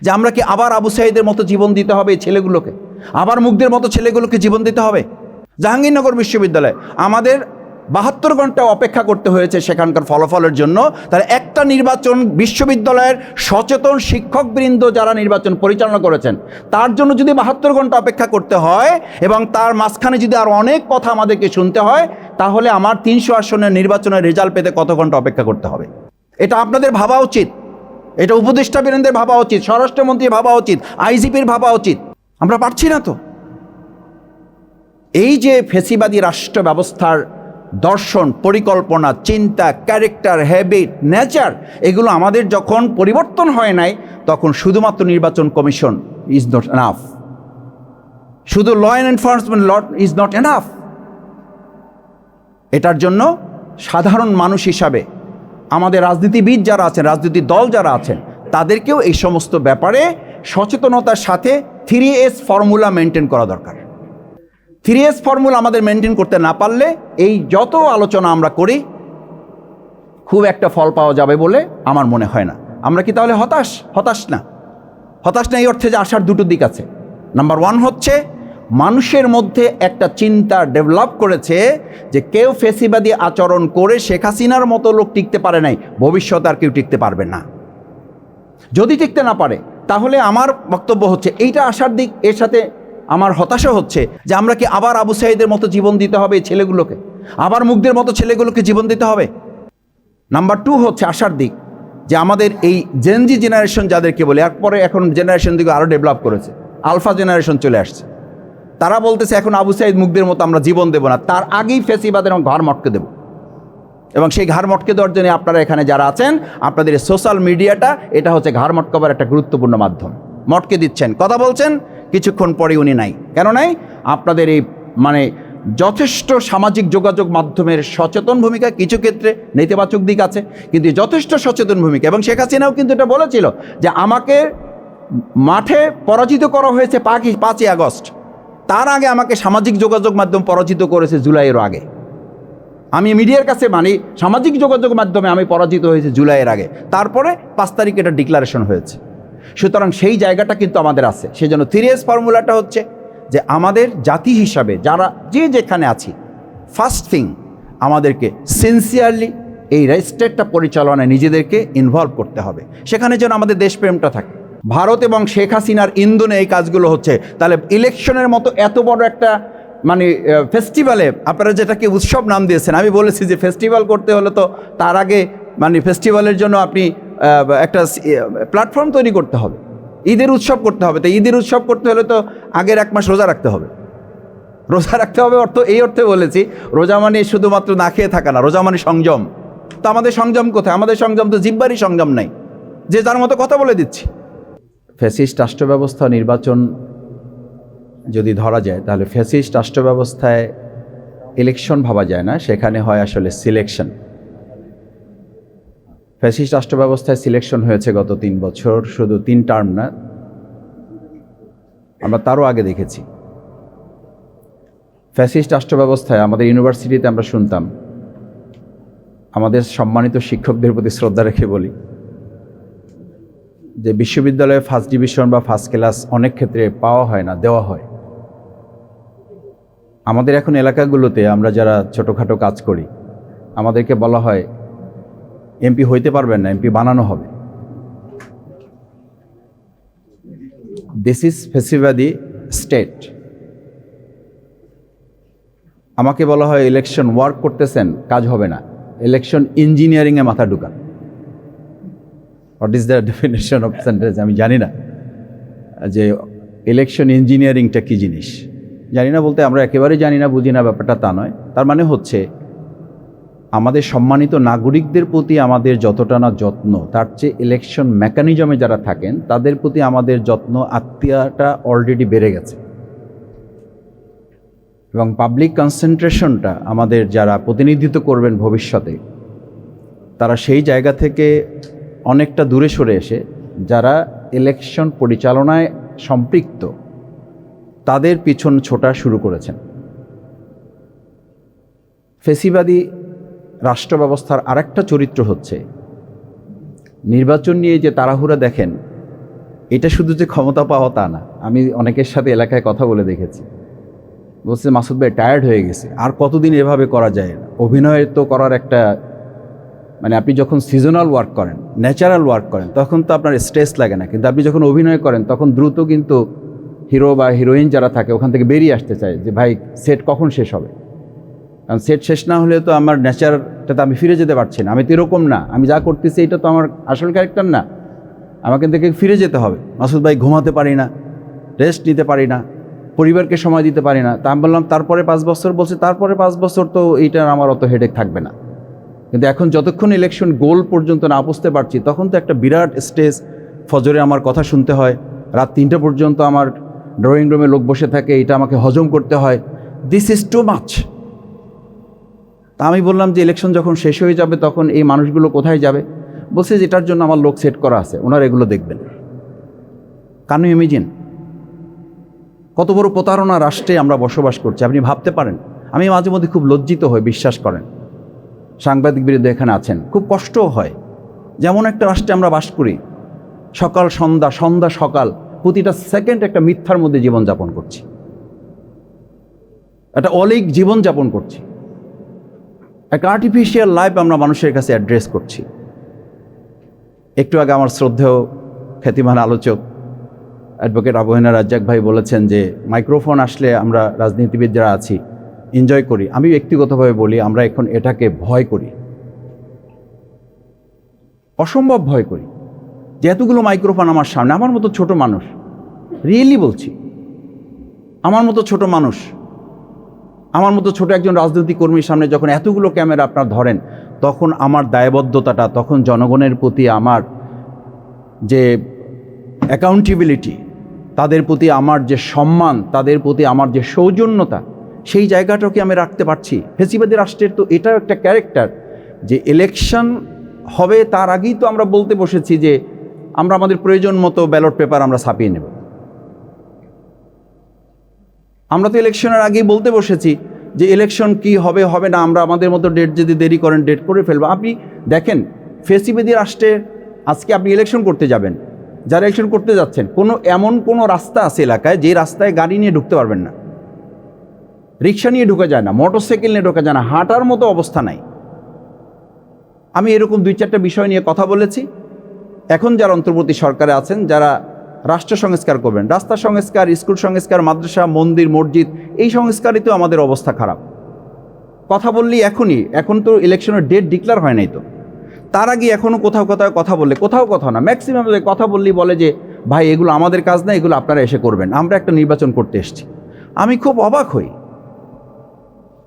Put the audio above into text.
যে আমরা কি আবার আবু সাঈদের মতো জীবন দিতে হবে এই ছেলেগুলোকে, আবার মুগ্ধের মতো ছেলেগুলোকে জীবন দিতে হবে? জাহাঙ্গীরনগর বিশ্ববিদ্যালয়ে আমাদের 72 ঘন্টা অপেক্ষা করতে হয়েছে সেখানকার ফলাফলের জন্য। তাহলে একটা নির্বাচন বিশ্ববিদ্যালয়ের সচেতন শিক্ষকবৃন্দ যারা নির্বাচন পরিচালনা করেছেন তার জন্য যদি 72 ঘন্টা অপেক্ষা করতে হয় এবং তার মাঝখানে যদি আরও অনেক কথা আমাদেরকে শুনতে হয়, তাহলে আমার 300 আসনের নির্বাচনের রেজাল্ট পেতে কত ঘন্টা অপেক্ষা করতে হবে? এটা আপনাদের ভাবা উচিত, এটা উপদেষ্টা বীরেন্দ্রের ভাবা উচিত, স্বরাষ্ট্রমন্ত্রীর ভাবা উচিত, আইজিপির ভাবা উচিত। আমরা পারছি না তো। এই যে ফ্যাসিবাদী রাষ্ট্র ব্যবস্থার দর্শন, পরিকল্পনা, চিন্তা, ক্যারেক্টার, হ্যাবিট, নেচার, এগুলো আমাদের যখন পরিবর্তন হয় নাই, তখন শুধুমাত্র নির্বাচন কমিশন ইজ নট এনাফ, শুধু law and enforcement law is not enough. এটার জন্য সাধারণ মানুষ হিসাবে আমাদের রাজনীতিবিদ যারা আছেন, রাজনৈতিক দল যারা আছেন, তাদেরকেও এই সমস্ত ব্যাপারে সচেতনতার সাথে 3S ফর্মুলা মেনটেন করা দরকার। 3S ফর্মুলা আমাদের মেনটেন করতে না পারলে এই যত আলোচনা আমরা করি খুব একটা ফল পাওয়া যাবে বলে আমার মনে হয় না। আমরা কি তাহলে হতাশ না এই অর্থে যে আসার দুটো দিক আছে। নাম্বার 1 হচ্ছে মানুষের মধ্যে একটা চিন্তা ডেভেলপ করেছে যে কেউ ফ্যাসিবাদী আচরণ করে শেখ হাসিনার মতো লোক টিকতে পারে নাই, ভবিষ্যতে আর কেউ টিকতে পারবে না। যদি টিকতে না পারে তাহলে আমার বক্তব্য হচ্ছে এইটা আসার দিক। এর সাথে আমার হতাশা হচ্ছে যে আমরা কি আবার আবু সাঈদের মতো জীবন দিতে হবে এই ছেলেগুলোকে, আবার মুগ্ধের মতো ছেলেগুলোকে জীবন দিতে হবে। নাম্বার 2 হচ্ছে আসার দিক যে আমাদের এই জেনজি জেনারেশন যাদেরকে বলে, এরপরে এখন জেনারেশন দিকে আরও ডেভেলপ করেছে, আলফা জেনারেশন চলে আসছে। তারা বলতেছে এখন আবু সাঈদ মুগ্ধের মতো আমরা জীবন দেব না, তার আগেই ফ্যাসিবাদের ঘাড় মটকে দেব। এবং সেই ঘাড় মটকে দেওয়ার জন্য আপনারা এখানে যারা আছেন, আপনাদের সোশ্যাল মিডিয়াটা এটা হচ্ছে ঘাড় মটকাবার একটা গুরুত্বপূর্ণ মাধ্যম। মটকে দিচ্ছেন, কথা বলছেন, কিছুক্ষণ পরে উনি নাই। কেন নাই? আপনাদের এই যথেষ্ট সামাজিক যোগাযোগ মাধ্যমের সচেতন ভূমিকা, কিছু ক্ষেত্রে নেতিবাচক দিক আছে, কিন্তু যথেষ্ট সচেতন ভূমিকা। এবং শেখ হাসিনাও কিন্তু এটা বলেছিল যে আমাকে মাঠে পরাজিত করা হয়েছে 5ই আগস্ট, তার আগে আমাকে সামাজিক যোগাযোগ মাধ্যম পরাজিত করেছে জুলাইয়ের আগে। আমি মিডিয়ার কাছে সামাজিক যোগাযোগ মাধ্যমে আমি পরাজিত হয়েছে জুলাইয়ের আগে, তারপরে 5 তারিখে এটা ডিক্লারেশন হয়েছে। সুতরাং সেই জায়গাটা কিন্তু আমাদের আছে। সেই জন্য 3S ফর্মুলাটা হচ্ছে যে আমাদের জাতি হিসাবে যারা যেখানে আছি, ফার্স্ট থিং আমাদেরকে সিনসিয়ারলি এই স্টেটটা পরিচালনায় নিজেদেরকে ইনভলভ করতে হবে, সেখানে যেন আমাদের দেশপ্রেমটা থাকে। ভারত এবং শেখ হাসিনার ইন্ধনে এই কাজগুলো হচ্ছে, তাহলে ইলেকশনের মতো এত বড় একটা ফেস্টিভ্যালে, আপনারা যেটাকে উৎসব নাম দিয়েছেন, আমি বলেছি যে ফেস্টিভ্যাল করতে হলে তো তার আগে ফেস্টিভ্যালের জন্য আপনি একটা প্ল্যাটফর্ম তৈরি করতে হবে, ঈদের উৎসব করতে হবে। তো ঈদের উৎসব করতে হলে তো আগের 1 মাস রোজা রাখতে হবে। অর্থ এই অর্থে বলেছি, রোজা মানে শুধুমাত্র না খেয়ে থাকা না, রোজা মানে সংযম। তো আমাদের সংযম কোথায়? আমাদের সংযম তো জিহ্বারই সংযম নাই, যে যার মতো কথা বলে দিচ্ছি। ফ্যাসিস্ট রাষ্ট্র ব্যবস্থা নির্বাচন যদি ধরা যায়, তাহলে ফ্যাসিস্ট রাষ্ট্র ব্যবস্থায় ইলেকশন ভাবা যায় না, সেখানে হয় আসলে সিলেকশন। ফ্যাসিস্ট রাষ্ট্র ব্যবস্থায় সিলেকশন হয়েছে গত 3 বছর, শুধু 3 টার্ম না, আমরা তারও আগে দেখেছি। ফ্যাসিস্ট রাষ্ট্র ব্যবস্থায় আমাদের ইউনিভার্সিটিতে আমরা শুনতাম, আমাদের সম্মানিত শিক্ষকদের প্রতি শ্রদ্ধা রেখে বলি যে বিশ্ববিদ্যালয়ে ফার্স্ট ডিভিশন বা ফার্স্ট ক্লাস অনেক ক্ষেত্রে পাওয়া হয় না, দেওয়া হয়। আমাদের এখন এলাকাগুলোতে আমরা যারা ছোটোখাটো কাজ করি, আমাদেরকে বলা হয় এমপি হইতে পারবেন না, এমপি বানানো হবে। দিস ইজ ফ্যাসিবাদী স্টেট। আমাকে বলা হয় ইলেকশন ওয়ার্ক করতেছেন, কাজ হবে না, ইলেকশন ইঞ্জিনিয়ারিংয়ে মাথা ঢুকান। What is the definition of sentence আমি জানি না, যে ইলেকশন ইঞ্জিনিয়ারিংটা কী জিনিস জানি না। বলতে আমরা একেবারেই জানি না, বুঝি না, ব্যাপারটা তা নয়। তার মানে হচ্ছে আমাদের সম্মানিত নাগরিকদের প্রতি আমাদের যতটা না যত্ন, তার চেয়ে ইলেকশন মেকানিজমে যারা থাকেন তাদের প্রতি আমাদের যত্ন, আত্মীয়তা অলরেডি বেড়ে গেছে। এবং পাবলিক কনসেন্ট্রেশনটা আমাদের যারা প্রতিনিধিত্ব করবেন ভবিষ্যতে, তারা সেই জায়গা থেকে অনেকটা দূরে সরে এসে যারা ইলেকশন পরিচালনায় সম্পৃক্ত তাদের পিছন ছোটা শুরু করেছেন। ফ্যাসিবাদী রাষ্ট্র ব্যবস্থার আরেকটা চরিত্র হচ্ছে নির্বাচন নিয়ে যে তাড়াহুড়া দেখেন, এটা শুধু যে ক্ষমতা পাওয়া তা না, আমি অনেকের সাথে এলাকায় কথা বলে দেখেছি, বলছে মাসুদ ভাই টায়ার্ড হয়ে গেছে, আর কতদিন এভাবে করা যায় না। অভিনয় তো করার একটা মানে আপনি যখন সিজনাল ওয়ার্ক করেন, ন্যাচারাল ওয়ার্ক করেন, তখন তো আপনার স্ট্রেস লাগে না, কিন্তু আপনি যখন অভিনয় করেন তখন দ্রুত কিন্তু হিরো বা হিরোইন যারা থাকে ওখান থেকে বেরিয়ে আসতে চায় যে ভাই সেট কখন শেষ হবে, কারণ সেট শেষ না হলে তো আমার ন্যাচারটাতে আমি ফিরে যেতে পারছি না। আমি তো এরকম না, আমি যা করতেছি এটা তো আমার আসল ক্যারেক্টার না, আমাকে থেকে ফিরে যেতে হবে। মাসুদ ভাই ঘুমাতে পারি না, রেস্ট নিতে পারি না, পরিবারকে সময় দিতে পারি না। তা আমি বললাম তারপরে 5 বছর, বলছে তারপরে 5 বছর তো এইটার আমার অত হেডেক থাকবে না, কিন্তু এখন যতক্ষণ ইলেকশন গোল পর্যন্ত না পৌঁছতে পারছি তখন তো একটা বিরাট স্টেজ, ফজরে আমার কথা শুনতে হয়, রাত 3টা পর্যন্ত আমার ড্রয়িং রুমে লোক বসে থাকে, এটা আমাকে হজম করতে হয়, দিস ইজ টু মাচ। তা আমি বললাম যে ইলেকশন যখন শেষ হয়ে যাবে তখন এই মানুষগুলো কোথায় যাবে? বলছে যে এটার জন্য আমার লোক সেট করা আছে, ওনারা এগুলো দেখবেন। কানু ইমেজিন কত বড় প্রতারণা রাষ্ট্রে আমরা বসবাস করছি, আপনি ভাবতে পারেন। আমি মাঝে মধ্যে খুব লজ্জিত হই, বিশ্বাস করেন, সাংবাদিক বিরুদ্ধে এখানে আছেন, খুব কষ্টও হয়। যেমন একটা রাষ্ট্রে আমরা বাস করি, সকাল সন্ধ্যা, সন্ধ্যা সকাল, প্রতিটা সেকেন্ড একটা মিথ্যার মধ্যে জীবনযাপন করছি, একটা অলীক জীবনযাপন করছি, একটা আর্টিফিশিয়াল লাইফ আমরা মানুষের কাছে অ্যাড্রেস করছি। একটু আগে আমার শ্রদ্ধেয় খ্যাতিমান আলোচক অ্যাডভোকেট আবু হেনা রাজ্জাক ভাই বলেছেন যে মাইক্রোফোন আসলে আমরা রাজনীতিবিদ যারা আছি এনজয় করি। আমি ব্যক্তিগতভাবে বলি আমরা এখন এটাকে ভয় করি, অসম্ভব ভয় করি যে এতগুলো মাইক্রোফোন আমার সামনে। আমার মতো ছোট মানুষ, রিয়েলি বলছি, আমার মতো ছোট মানুষ, আমার মতো ছোট একজন রাজনৈতিক কর্মীর সামনে যখন এতগুলো ক্যামেরা আপনার ধরেন, তখন আমার দায়বদ্ধতাটা, তখন জনগণের প্রতি আমার যে অ্যাকাউন্টেবিলিটি, তাদের প্রতি আমার যে সম্মান, তাদের প্রতি আমার যে সৌজন্যতা, সেই জায়গাটাকে আমি রাখতে পারছি। ফেসিবাদী রাষ্ট্রের তো এটাও একটা ক্যারেক্টার যে ইলেকশন হবে তার আগেই তো আমরা বলতে বসেছি যে আমরা আমাদের প্রয়োজন মতো ব্যালট পেপার আমরা ছাপিয়ে নেব। আমরা তো ইলেকশনের আগেই বলতে বসেছি যে ইলেকশন কি হবে হবে না, আমরা আমাদের মতো ডেট যদি দেরি করেন ডেট করে ফেলবো। আপনি দেখেন ফেসিবাদী রাষ্ট্রে আজকে আপনি ইলেকশন করতে যাবেন, যারা ইলেকশন করতে যাচ্ছেন, এমন কোনো রাস্তা আছে এলাকায় যে রাস্তায় গাড়ি নিয়ে ঢুকতে পারবেন না, রিক্সা নিয়ে ঢুকা যায় না, মোটরসাইকেল নিয়ে ঢোকা যায় না, হাঁটার মতো অবস্থা নাই। আমি এরকম 2-4টা বিষয় নিয়ে কথা বলেছি। এখন যারা অন্তর্বর্তী সরকারে আছেন, যারা রাষ্ট্র সংস্কার করবেন, রাস্তা সংস্কার, স্কুল সংস্কার, মাদ্রাসা, মন্দির, মসজিদ, এই সংস্কারেতেও আমাদের অবস্থা খারাপ। কথা বললি এখন তো ইলেকশনের ডেট ডিক্লেয়ার হয় নাই, তো তার আগে এখনও কোথাও কথা বললে, কোথাও না, ম্যাক্সিমাম কথা বললেই বলে যে ভাই এগুলো আমাদের কাজ না, এগুলো আপনারা এসে করবেন, আমরা একটা নির্বাচন করতে এসেছি। আমি খুব অবাক হই।